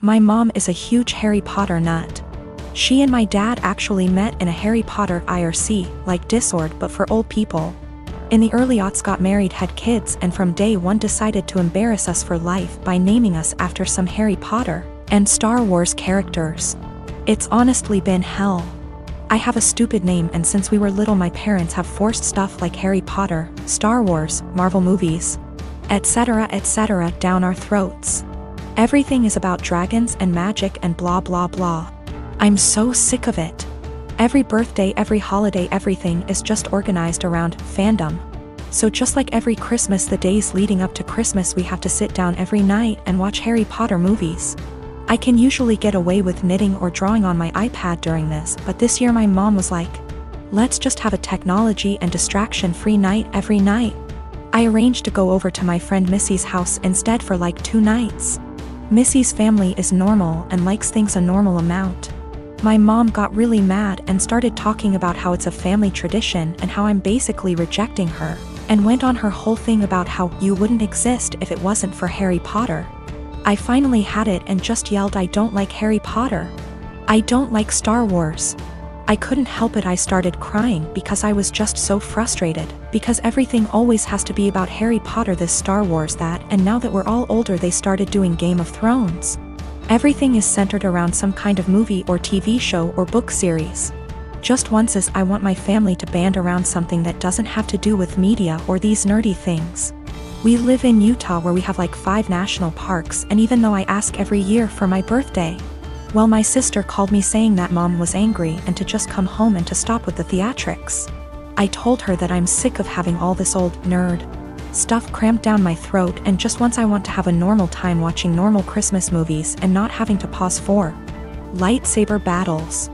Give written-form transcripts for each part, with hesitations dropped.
My mom is a huge Harry Potter nut. She and my dad actually met in a Harry Potter IRC, like Discord but for old people. In the early aughts got married, had kids, and from day one decided to embarrass us for life by naming us after some Harry Potter and Star Wars characters. It's honestly been hell. I have a stupid name, and since we were little my parents have forced stuff like Harry Potter, Star Wars, Marvel movies, etc. down our throats. Everything is about dragons and magic and blah blah blah. I'm so sick of it. Every birthday, every holiday, everything is just organized around fandom. So just like every Christmas, the days leading up to Christmas we have to sit down every night and watch Harry Potter movies. I can usually get away with knitting or drawing on my iPad during this, but this year my mom was like, let's just have a technology and distraction-free night every night. I arranged to go over to my friend Missy's house instead for like 2 nights. Missy's family is normal and likes things a normal amount. My mom got really mad and started talking about how it's a family tradition and how I'm basically rejecting her, and went on her whole thing about how you wouldn't exist if it wasn't for Harry Potter. I finally had it and just yelled, I don't like Harry Potter. I don't like Star Wars. I couldn't help it. I started crying because I was just so frustrated, because everything always has to be about Harry Potter, this, Star Wars, that, and now that we're all older they started doing Game of Thrones. Everything is centered around some kind of movie or TV show or book series. Just once is I want my family to band around something that doesn't have to do with media or these nerdy things. We live in Utah where we have like 5 national parks, and even though I ask every year for my birthday, well, my sister called me saying that mom was angry and to just come home and to stop with the theatrics. I told her that I'm sick of having all this old nerd stuff cramped down my throat, and just once I want to have a normal time watching normal Christmas movies and not having to pause for lightsaber battles.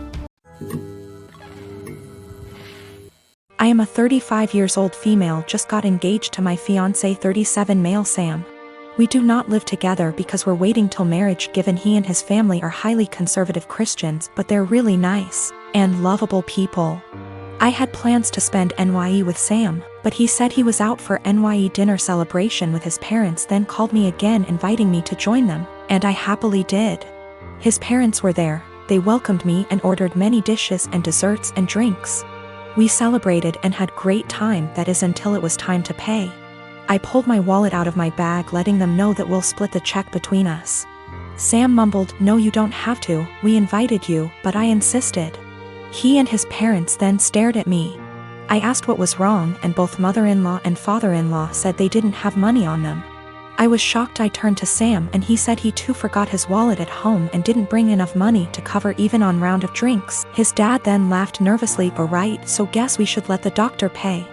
I am a 35 years old female, just got engaged to my fiancé 37 male Sam. We do not live together because we're waiting till marriage, given he and his family are highly conservative Christians, but they're really nice and lovable people. I had plans to spend NYE with Sam, but he said he was out for NYE dinner celebration with his parents, then called me again inviting me to join them, and I happily did. His parents were there, they welcomed me and ordered many dishes and desserts and drinks. We celebrated and had great time, that is until it was time to pay. I pulled my wallet out of my bag, letting them know that we'll split the check between us. Sam mumbled, no you don't have to, we invited you, but I insisted. He and his parents then stared at me. I asked what was wrong, and both mother-in-law and father-in-law said they didn't have money on them. I was shocked. I turned to Sam and he said he too forgot his wallet at home and didn't bring enough money to cover even on round of drinks. His dad then laughed nervously, right, so guess we should let the doctor pay.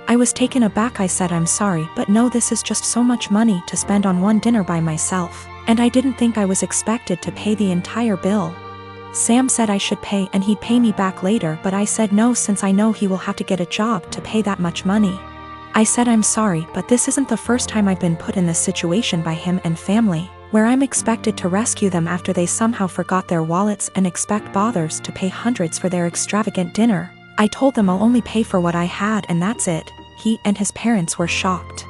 I was taken aback. I said I'm sorry, but no, this is just so much money to spend on one dinner by myself, and I didn't think I was expected to pay the entire bill. Sam said I should pay and he'd pay me back later, but I said no, since I know he will have to get a job to pay that much money. I said I'm sorry, but this isn't the first time I've been put in this situation by him and family, where I'm expected to rescue them after they somehow forgot their wallets and expect bothers to pay hundreds for their extravagant dinner. I told them I'll only pay for what I had and that's it. He and his parents were shocked.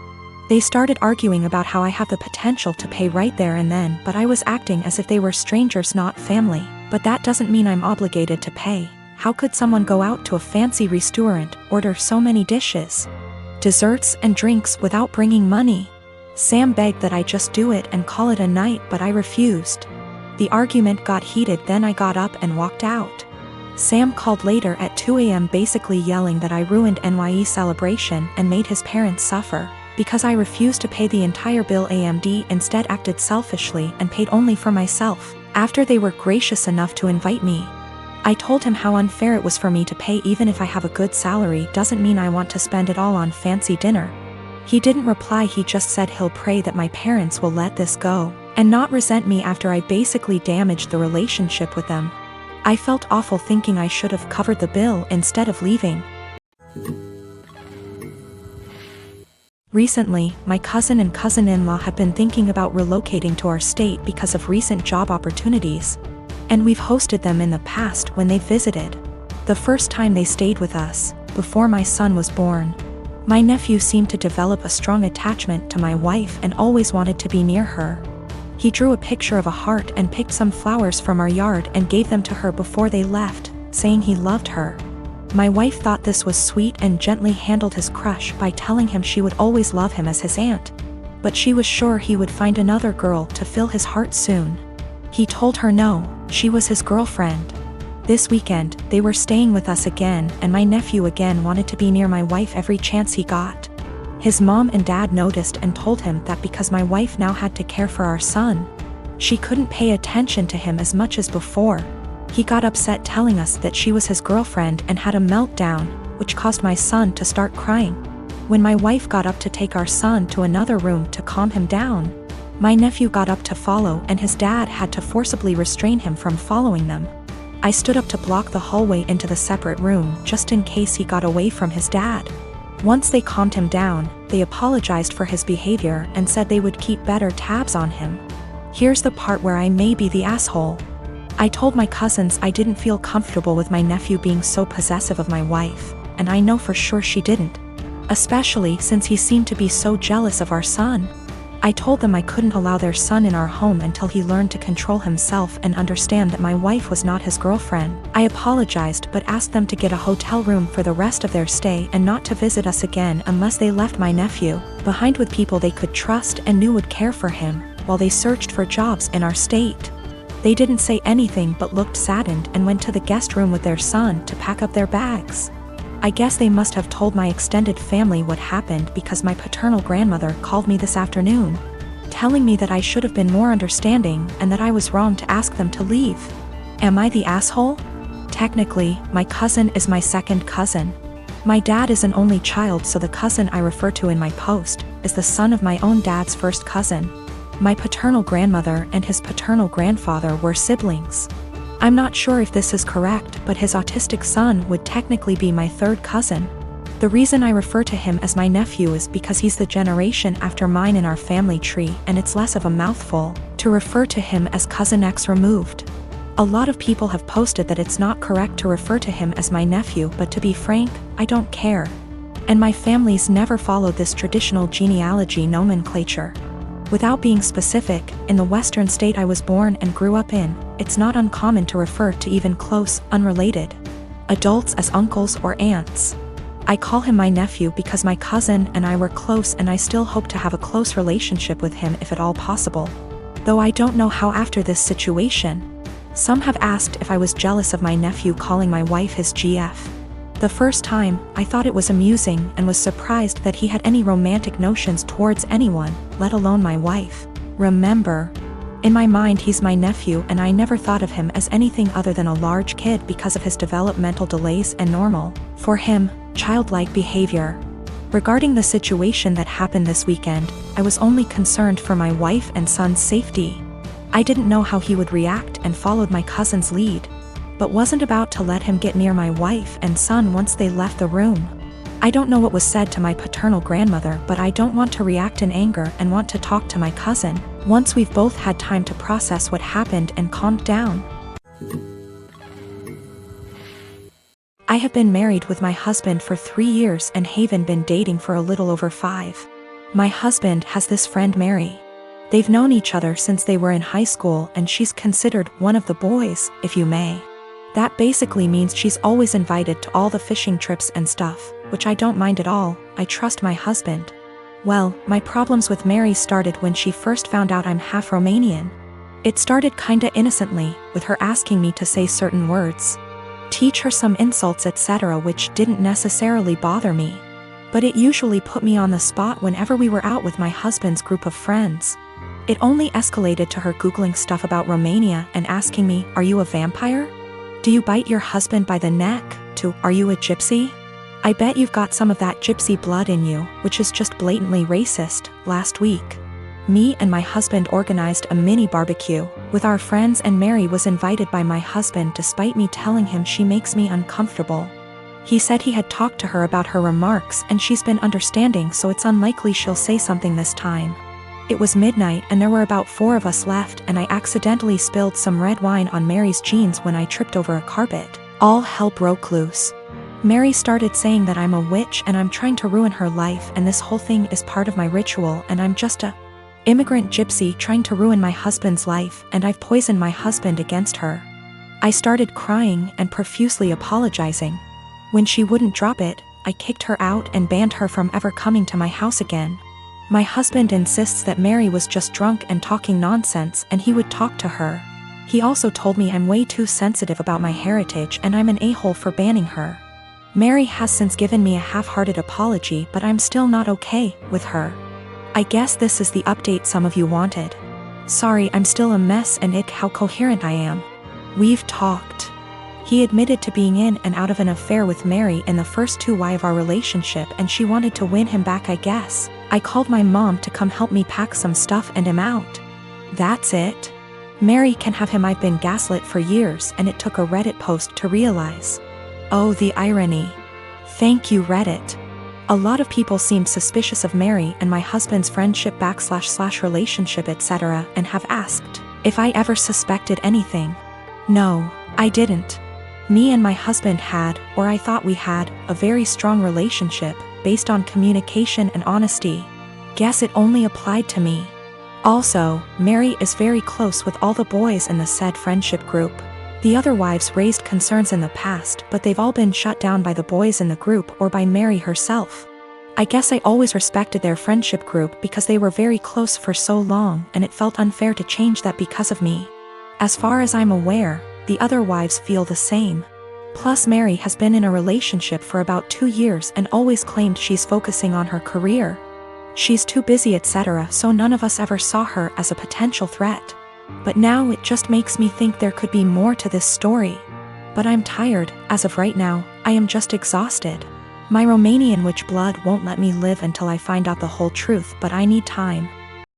They started arguing about how I have the potential to pay right there and then, but I was acting as if they were strangers, not family. But that doesn't mean I'm obligated to pay. How could someone go out to a fancy restaurant, order so many dishes, desserts and drinks without bringing money? Sam begged that I just do it and call it a night, but I refused. The argument got heated, then I got up and walked out. Sam called later at 2 a.m. basically yelling that I ruined NYE celebration and made his parents suffer, because I refused to pay the entire bill. AMD instead acted selfishly and paid only for myself, after they were gracious enough to invite me. I told him how unfair it was for me to pay. Even if I have a good salary doesn't mean I want to spend it all on fancy dinner. He didn't reply, he just said he'll pray that my parents will let this go, and not resent me after I basically damaged the relationship with them. I felt awful thinking I should have covered the bill instead of leaving. Recently, my cousin and cousin-in-law have been thinking about relocating to our state because of recent job opportunities, and we've hosted them in the past when they visited. The first time they stayed with us, before my son was born. My nephew seemed to develop a strong attachment to my wife and always wanted to be near her. He drew a picture of a heart and picked some flowers from our yard and gave them to her before they left, saying he loved her. My wife thought this was sweet and gently handled his crush by telling him she would always love him as his aunt. But she was sure he would find another girl to fill his heart soon. He told her no, she was his girlfriend. This weekend, they were staying with us again, and my nephew again wanted to be near my wife every chance he got. His mom and dad noticed and told him that because my wife now had to care for our son, she couldn't pay attention to him as much as before. He got upset telling us that she was his girlfriend and had a meltdown, which caused my son to start crying. When my wife got up to take our son to another room to calm him down, my nephew got up to follow and his dad had to forcibly restrain him from following them. I stood up to block the hallway into the separate room just in case he got away from his dad. Once they calmed him down, they apologized for his behavior and said they would keep better tabs on him. Here's the part where I may be the asshole. I told my cousins I didn't feel comfortable with my nephew being so possessive of my wife, and I know for sure she didn't. Especially since he seemed to be so jealous of our son. I told them I couldn't allow their son in our home until he learned to control himself and understand that my wife was not his girlfriend. I apologized but asked them to get a hotel room for the rest of their stay and not to visit us again unless they left my nephew behind with people they could trust and knew would care for him, while they searched for jobs in our state. They didn't say anything but looked saddened and went to the guest room with their son to pack up their bags. I guess they must have told my extended family what happened because my paternal grandmother called me this afternoon, telling me that I should have been more understanding and that I was wrong to ask them to leave. Am I the asshole? Technically, my cousin is my second cousin. My dad is an only child, so the cousin I refer to in my post is the son of my own dad's first cousin. My paternal grandmother and his paternal grandfather were siblings. I'm not sure if this is correct, but his autistic son would technically be my third cousin. The reason I refer to him as my nephew is because he's the generation after mine in our family tree, and it's less of a mouthful to refer to him as cousin X removed. A lot of people have posted that it's not correct to refer to him as my nephew, but to be frank, I don't care. And my family's never followed this traditional genealogy nomenclature. Without being specific, in the western state I was born and grew up in, it's not uncommon to refer to even close, unrelated adults as uncles or aunts. I call him my nephew because my cousin and I were close, and I still hope to have a close relationship with him if at all possible. Though I don't know how after this situation. Some have asked if I was jealous of my nephew calling my wife his GF. The first time, I thought it was amusing and was surprised that he had any romantic notions towards anyone, let alone my wife. Remember, in my mind he's my nephew and I never thought of him as anything other than a large kid because of his developmental delays and normal, for him, childlike behavior. Regarding the situation that happened this weekend, I was only concerned for my wife and son's safety. I didn't know how he would react and followed my cousin's lead, but wasn't about to let him get near my wife and son once they left the room. I don't know what was said to my paternal grandmother, but I don't want to react in anger and want to talk to my cousin once we've both had time to process what happened and calmed down. I have been married with my husband for 3 years and Haven been dating for a little over 5. My husband has this friend Mary. They've known each other since they were in high school, and she's considered one of the boys, if you may. That basically means she's always invited to all the fishing trips and stuff, which I don't mind at all. I trust my husband. Well, my problems with Mary started when she first found out I'm half Romanian. It started kinda innocently, with her asking me to say certain words, teach her some insults, etc., which didn't necessarily bother me. But it usually put me on the spot whenever we were out with my husband's group of friends. It only escalated to her Googling stuff about Romania and asking me, are you a vampire? Do you bite your husband by the neck? To, are you a gypsy? I bet you've got some of that gypsy blood in you, which is just blatantly racist. Last week, me and my husband organized a mini barbecue with our friends, and Mary was invited by my husband despite me telling him she makes me uncomfortable. He said he had talked to her about her remarks and she's been understanding, so it's unlikely she'll say something this time. It was midnight and there were about 4 of us left, and I accidentally spilled some red wine on Mary's jeans when I tripped over a carpet. All hell broke loose. Mary started saying that I'm a witch and I'm trying to ruin her life, and this whole thing is part of my ritual and I'm just a Immigrant gypsy trying to ruin my husband's life, and I've poisoned my husband against her. I started crying and profusely apologizing. When she wouldn't drop it, I kicked her out and banned her from ever coming to my house again. My husband insists that Mary was just drunk and talking nonsense and he would talk to her. He also told me I'm way too sensitive about my heritage and I'm an a-hole for banning her. Mary has since given me a half-hearted apology, but I'm still not okay with her. I guess this is the update some of you wanted. Sorry, I'm still a mess and ick how coherent I am. We've talked. He admitted to being in and out of an affair with Mary in the first 2 weeks of our relationship and she wanted to win him back, I guess. I called my mom to come help me pack some stuff and him out. That's it. Mary can have him. I've been gaslit for years and it took a Reddit post to realize. Oh, the irony. Thank you, Reddit. A lot of people seemed suspicious of Mary and my husband's friendship / relationship etc. and have asked if I ever suspected anything. No, I didn't. Me and my husband had, or I thought we had, a very strong relationship, based on communication and honesty. Guess it only applied to me. Also, Mary is very close with all the boys in the said friendship group. The other wives raised concerns in the past, but they've all been shut down by the boys in the group or by Mary herself. I guess I always respected their friendship group because they were very close for so long and it felt unfair to change that because of me. As far as I'm aware, the other wives feel the same. Plus Mary has been in a relationship for about 2 years and always claimed she's focusing on her career. She's too busy etc. so none of us ever saw her as a potential threat. But now it just makes me think there could be more to this story. But I'm tired, as of right now, I am just exhausted. My Romanian witch blood won't let me live until I find out the whole truth, but I need time.